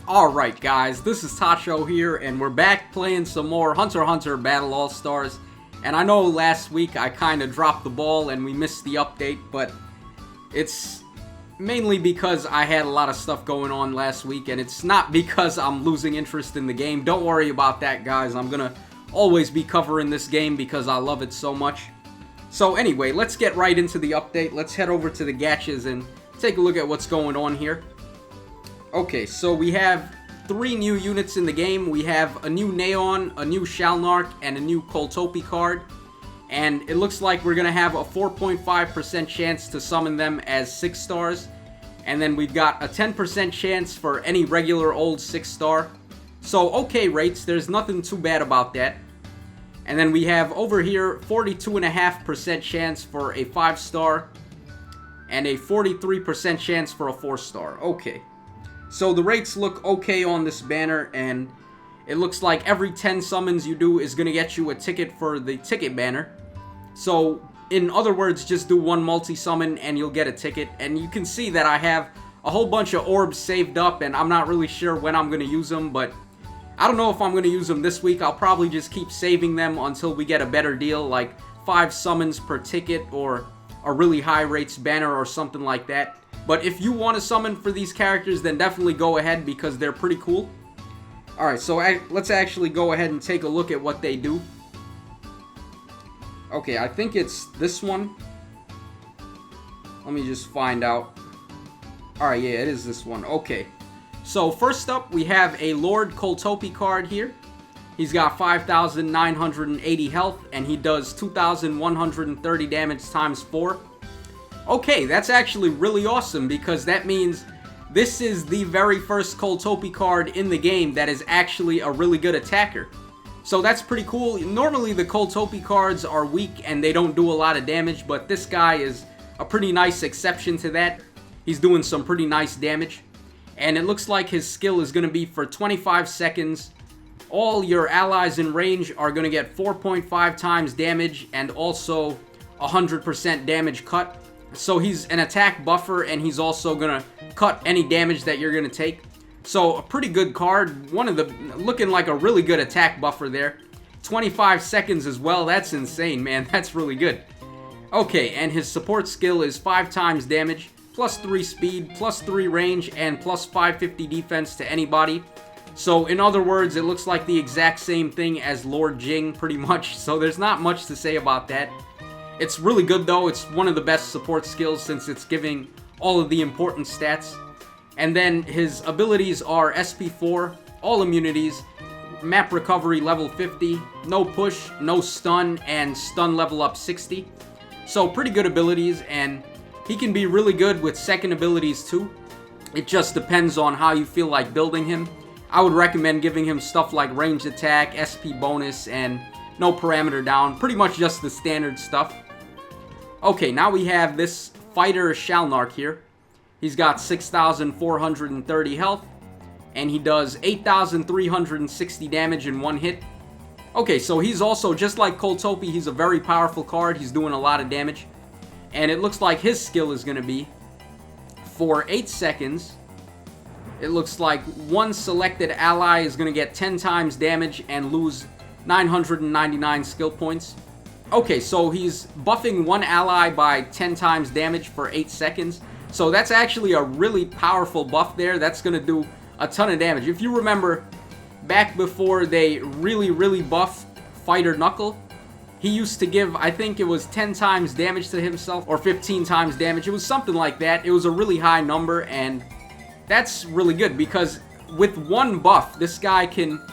Alright guys, this is Tacho here, and we're back playing some more Hunter x Hunter Battle All-Stars. And I know last week I kinda dropped the ball and we missed the update, but it's mainly because I had a lot of stuff going on last week, and it's not because I'm losing interest in the game. Don't worry about that, guys. I'm gonna always be covering this game because I love it so much. So anyway, let's get right into the update. Let's head over to the gaches and take a look at what's going on here. Okay, so we have 3 new units in the game. We have a new Neon, a new Shalnark, and a new Coltopi card. And it looks like we're going to have a 4.5% chance to summon them as 6 stars. And then we've got a 10% chance for any regular old 6 star. So okay rates, there's nothing too bad about that. And then we have over here 42.5% chance for a 5 star. And a 43% chance for a 4 star. Okay. So the rates look okay on this banner, and it looks like every 10 summons you do is going to get you a ticket for the ticket banner. So in other words, just do 1 multi-summon and you'll get a ticket. And you can see that I have a whole bunch of orbs saved up, and I'm not really sure when I'm going to use them, but I don't know if I'm going to use them this week. I'll probably just keep saving them until we get a better deal, like 5 summons per ticket or a really high rates banner or something like that. But if you want to summon for these characters, then definitely go ahead because they're pretty cool. Alright, so let's actually go ahead and take a look at what they do. Okay, I think it's this one. Let me just find out. Alright, yeah, it is this one. Okay. So first up, we have a Lord Coltopi card here. He's got 5,980 health, and he does 2,130 damage times 4. Okay, that's actually really awesome, because that means this is the very first Coltopi card in the game that is actually a really good attacker. So that's pretty cool. Normally the Coltopi cards are weak and they don't do a lot of damage, but this guy is a pretty nice exception to that. He's doing some pretty nice damage. And it looks like his skill is going to be for 25 seconds. All your allies in range are going to get 4.5 times damage and also 100% damage cut. So he's an attack buffer, and he's also gonna cut any damage that you're gonna take. So a pretty good card. Looking like a really good attack buffer there. 25 seconds as well. That's insane, man. That's really good. Okay, and his support skill is 5 times damage, plus 3 speed, plus 3 range, and plus 550 defense to anybody. So in other words, it looks like the exact same thing as Lord Jing, pretty much. So there's not much to say about that. It's really good though. It's one of the best support skills since it's giving all of the important stats. And then his abilities are SP4, all immunities, map recovery level 50, no push, no stun, and stun level up 60. So pretty good abilities, and he can be really good with second abilities too. It just depends on how you feel like building him. I would recommend giving him stuff like ranged attack, SP bonus, and no parameter down. Pretty much just the standard stuff. Okay, now we have this fighter Shalnark here. He's got 6,430 health, and he does 8,360 damage in 1 hit. Okay, so he's also, just like Coltopi, he's a very powerful card. He's doing a lot of damage. And it looks like his skill is going to be, for 8 seconds, it looks like one selected ally is going to get 10 times damage and lose 999 skill points. Okay, so he's buffing one ally by 10 times damage for 8 seconds. So that's actually a really powerful buff there. That's going to do a ton of damage. If you remember, back before they really buffed Fighter Knuckle, he used to give, I think it was 10 times damage to himself, or 15 times damage. It was something like that. It was a really high number, and that's really good, because with one buff, this guy can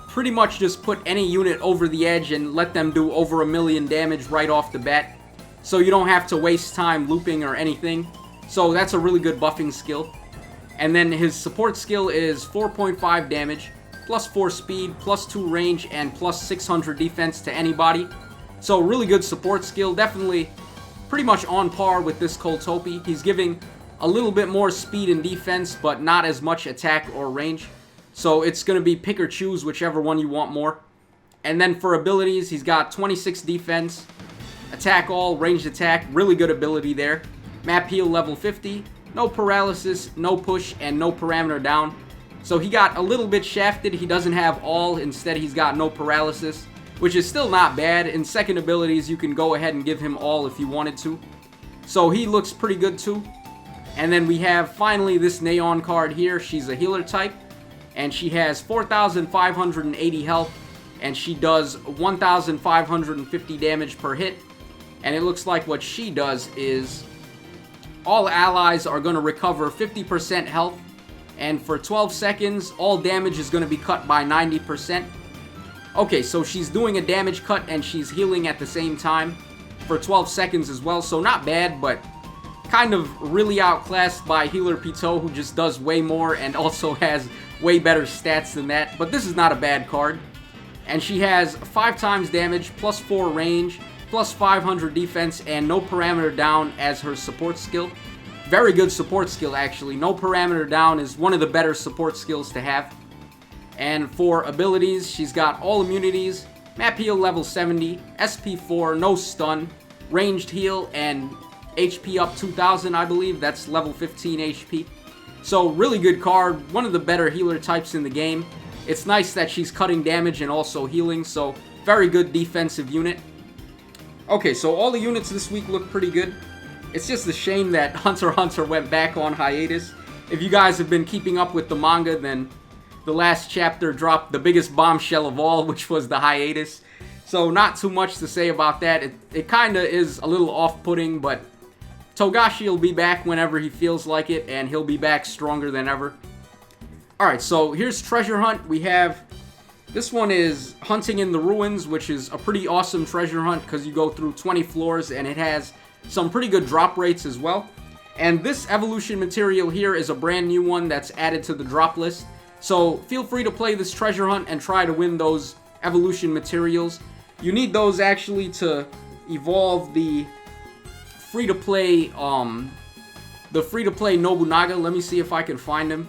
pretty much just put any unit over the edge and let them do over 1 million damage right off the bat. So you don't have to waste time looping or anything. So that's a really good buffing skill. And then his support skill is 4.5 damage, plus 4 speed, plus 2 range, and plus 600 defense to anybody. So really good support skill. Definitely pretty much on par with this Coltopi. He's giving a little bit more speed and defense, but not as much attack or range. So it's going to be pick or choose whichever one you want more. And then for abilities, he's got 26 defense, attack all, ranged attack, really good ability there. Map heal level 50, no paralysis, no push, and no parameter down. So he got a little bit shafted. He doesn't have all. Instead, he's got no paralysis, which is still not bad. In second abilities, you can go ahead and give him all if you wanted to. So he looks pretty good too. And then we have finally this Neon card here. She's a healer type, and she has 4,580 health, and she does 1,550 damage per hit. And it looks like what she does is all allies are going to recover 50% health, and for 12 seconds, all damage is going to be cut by 90%. Okay, so she's doing a damage cut and she's healing at the same time for 12 seconds as well, so not bad, but kind of really outclassed by Healer Pitou, who just does way more and also has way better stats than that. But this is not a bad card. And she has 5 times damage, plus 4 range, plus 500 defense, and no parameter down as her support skill. Very good support skill, actually. No parameter down is one of the better support skills to have. And for abilities, she's got all immunities, map heal level 70, SP 4, no stun, ranged heal, and HP up 2000, I believe. That's level 15 HP. So really good card, one of the better healer types in the game. It's nice that she's cutting damage and also healing, so very good defensive unit. Okay, so all the units this week look pretty good. It's just a shame that Hunter x Hunter went back on hiatus. If you guys have been keeping up with the manga, then the last chapter dropped the biggest bombshell of all, which was the hiatus. So not too much to say about that. It kind of is a little off-putting, but Togashi will be back whenever he feels like it, and he'll be back stronger than ever. Alright, so here's Treasure Hunt. We have... This one is Hunting in the Ruins, which is a pretty awesome treasure hunt because you go through 20 floors and it has some pretty good drop rates as well. And this evolution material here is a brand new one that's added to the drop list. So feel free to play this treasure hunt and try to win those evolution materials. You need those actually to evolve the free-to-play Nobunaga. Let me see if I can find him.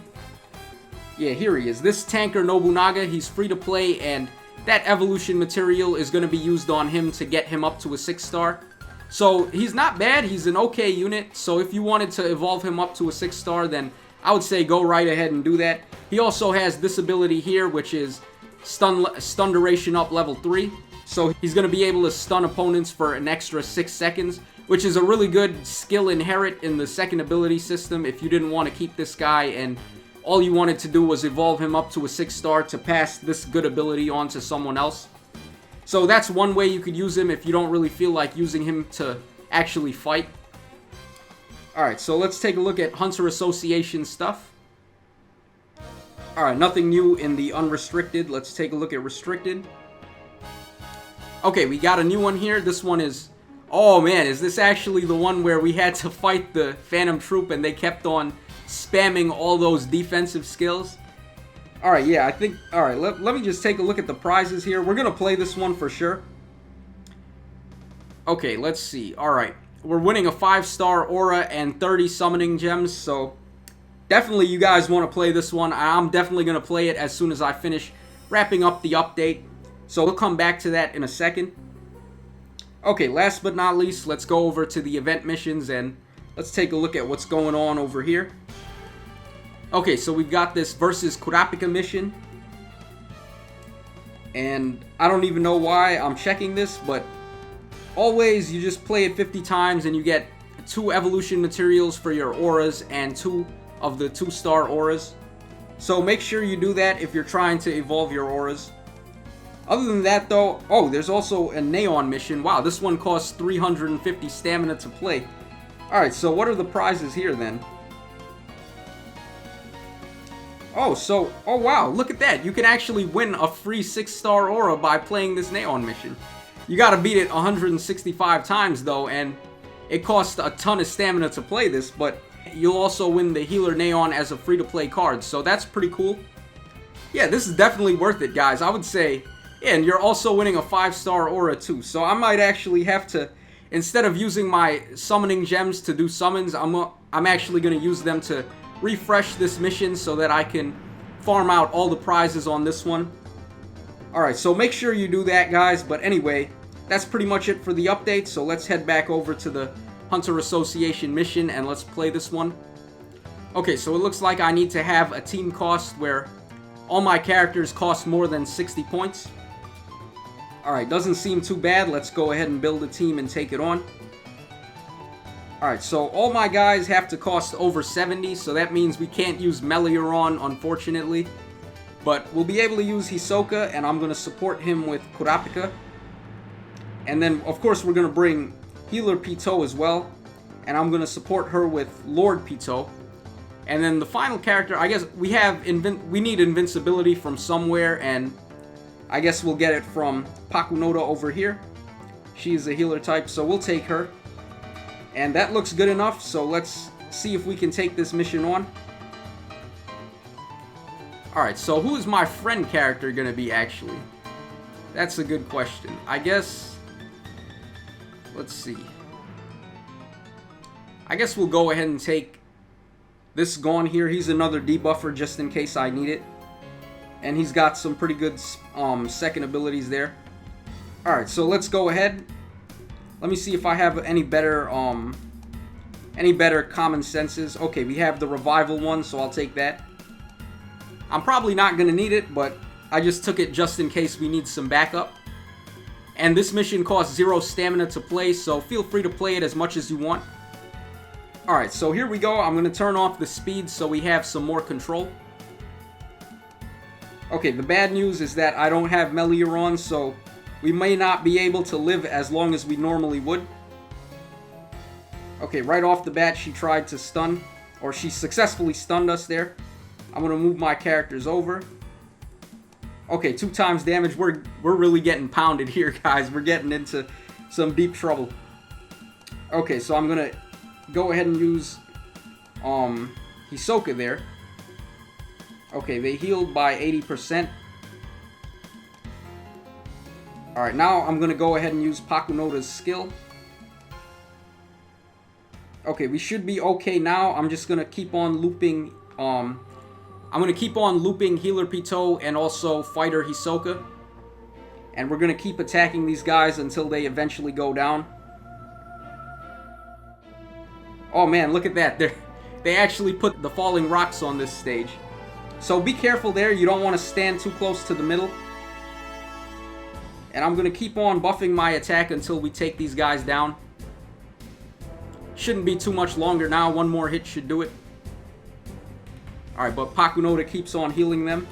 Yeah, here he is. This tanker Nobunaga, he's free to play, and that evolution material is going to be used on him to get him up to a 6-star. So he's not bad. He's an okay unit. So if you wanted to evolve him up to a 6-star, then I would say go right ahead and do that. He also has this ability here, which is stun duration up level 3. So he's going to be able to stun opponents for an extra 6 seconds, which is a really good skill inherent in the second ability system if you didn't want to keep this guy and all you wanted to do was evolve him up to a 6-star to pass this good ability on to someone else. So that's one way you could use him if you don't really feel like using him to actually fight. Alright, so let's take a look at Hunter Association stuff. Alright, nothing new in the unrestricted. Let's take a look at restricted. Okay, we got a new one here. This one is... Oh man, is this actually the one where we had to fight the Phantom Troupe and they kept on spamming all those defensive skills? Alright, yeah, I think... Alright, let me just take a look at the prizes here. We're gonna play this one for sure. Okay, let's see. Alright, we're winning a 5-star aura and 30 summoning gems, so definitely you guys want to play this one. I'm definitely gonna play it as soon as I finish wrapping up the update. So we'll come back to that in a second. Okay, last but not least, let's go over to the event missions and let's take a look at what's going on over here. Okay, so we've got this versus Kurapika mission. And I don't even know why I'm checking this, but always you just play it 50 times and you get 2 evolution materials for your auras and 2 of the 2-star auras. So make sure you do that if you're trying to evolve your auras. Other than that though, oh, there's also a Neon mission. Wow, this one costs 350 stamina to play. Alright, so what are the prizes here then? Oh, oh wow, look at that. You can actually win a free 6-star aura by playing this Neon mission. You gotta beat it 165 times though, and it costs a ton of stamina to play this, but you'll also win the Healer Neon as a free-to-play card, so that's pretty cool. Yeah, this is definitely worth it, guys. I would say, yeah, and you're also winning a 5-star aura too, so I might actually have to, instead of using my summoning gems to do summons, I'm actually going to use them to refresh this mission so that I can farm out all the prizes on this one. Alright, so make sure you do that, guys, but anyway, that's pretty much it for the update, so let's head back over to the Hunter Association mission and let's play this one. Okay, so it looks like I need to have a team cost where all my characters cost more than 60 points. Alright, doesn't seem too bad. Let's go ahead and build a team and take it on. Alright, so all my guys have to cost over 70, so that means we can't use Meliaron, unfortunately. But we'll be able to use Hisoka, and I'm going to support him with Kurapika. And then, of course, we're going to bring Healer Pito as well. And I'm going to support her with Lord Pito. And then the final character, I guess we need invincibility from somewhere, and I guess we'll get it from Pakunoda over here. She's a healer type, so we'll take her. And that looks good enough, so let's see if we can take this mission on. Alright, so who is my friend character going to be, actually? That's a good question. I guess... let's see. I guess we'll go ahead and take this Gon here. He's another debuffer just in case I need it. And he's got some pretty good second abilities there. Alright, so let's go ahead. Let me see if I have any better common senses. Okay, we have the revival one, so I'll take that. I'm probably not going to need it, but I just took it just in case we need some backup. And this mission costs 0 stamina to play, so feel free to play it as much as you want. Alright, so here we go. I'm going to turn off the speed so we have some more control. Okay, the bad news is that I don't have Meliaron, so we may not be able to live as long as we normally would. Okay, right off the bat, she tried to stun, or she successfully stunned us there. I'm going to move my characters over. Okay, 2 times damage. We're really getting pounded here, guys. We're getting into some deep trouble. Okay, so I'm going to go ahead and use Hisoka there. Okay, they healed by 80%. Alright, now I'm going to go ahead and use Pakunoda's skill. Okay, we should be okay now. I'm just going to keep on looping... I'm going to keep on looping Healer Pito and also Fighter Hisoka. And we're going to keep attacking these guys until they eventually go down. Oh man, look at that. They actually put the falling rocks on this stage. So be careful there. You don't want to stand too close to the middle. And I'm going to keep on buffing my attack until we take these guys down. Shouldn't be too much longer now. 1 more hit should do it. Alright, but Pakunoda keeps on healing them.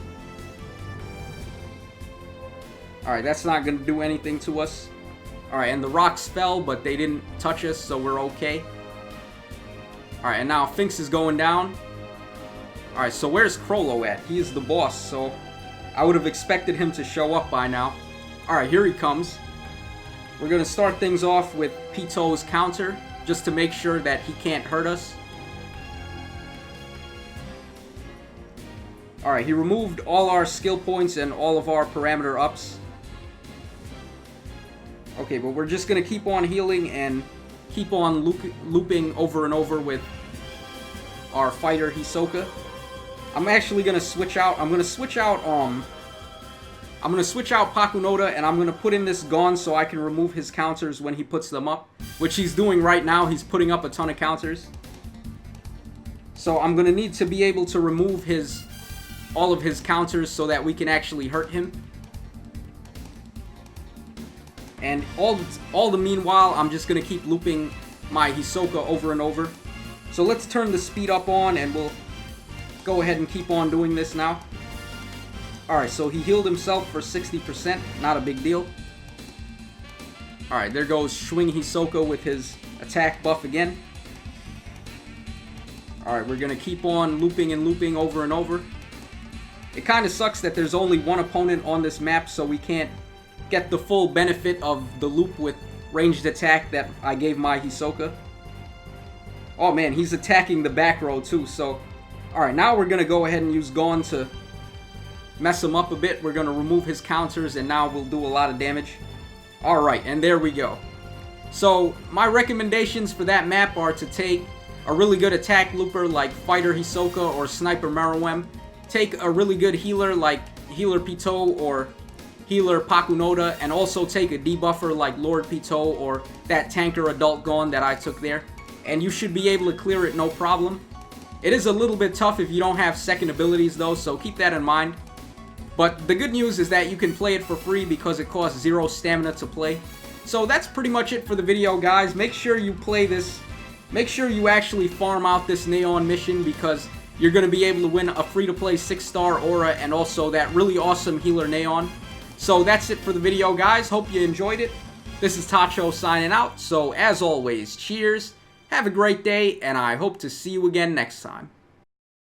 Alright, that's not going to do anything to us. Alright, and the rocks fell, but they didn't touch us, so we're okay. Alright, and now Finks is going down. Alright, so where's Crollo at? He is the boss, so I would have expected him to show up by now. Alright, here he comes. We're going to start things off with Pito's counter, just to make sure that he can't hurt us. Alright, he removed all our skill points and all of our parameter ups. Okay, but we're just going to keep on healing and keep on looping over and over with our fighter Hisoka. I'm actually going to switch out. I'm going to switch out Pakunoda, and I'm going to put in this Gon so I can remove his counters when he puts them up, which he's doing right now. He's putting up a ton of counters. So I'm going to need to be able to remove all of his counters so that we can actually hurt him. And all the meanwhile, I'm just going to keep looping my Hisoka over and over. So let's turn the speed up on, and we'll go ahead and keep on doing this now. Alright, so he healed himself for 60%. Not a big deal. Alright, there goes Swing Hisoka with his attack buff again. Alright, we're going to keep on looping and looping over and over. It kind of sucks that there's only one opponent on this map, so we can't get the full benefit of the loop with ranged attack that I gave my Hisoka. Oh man, he's attacking the back row too, so... Alright, now we're going to go ahead and use Gon to mess him up a bit. We're going to remove his counters, and now we'll do a lot of damage. Alright, and there we go. So, my recommendations for that map are to take a really good attack looper like Fighter Hisoka or Sniper Meruem. Take a really good healer like Healer Pito or Healer Pakunoda, and also take a debuffer like Lord Pito or that tanker Adult Gon that I took there. And you should be able to clear it no problem. It is a little bit tough if you don't have second abilities though, so keep that in mind. But the good news is that you can play it for free because it costs 0 stamina to play. So that's pretty much it for the video, guys. Make sure you play this. Make sure you actually farm out this Neon mission because you're going to be able to win a free-to-play 6-star aura and also that really awesome healer Neon. So that's it for the video, guys. Hope you enjoyed it. This is Tacho signing out. So as always, cheers, have a great day, and I hope to see you again next time.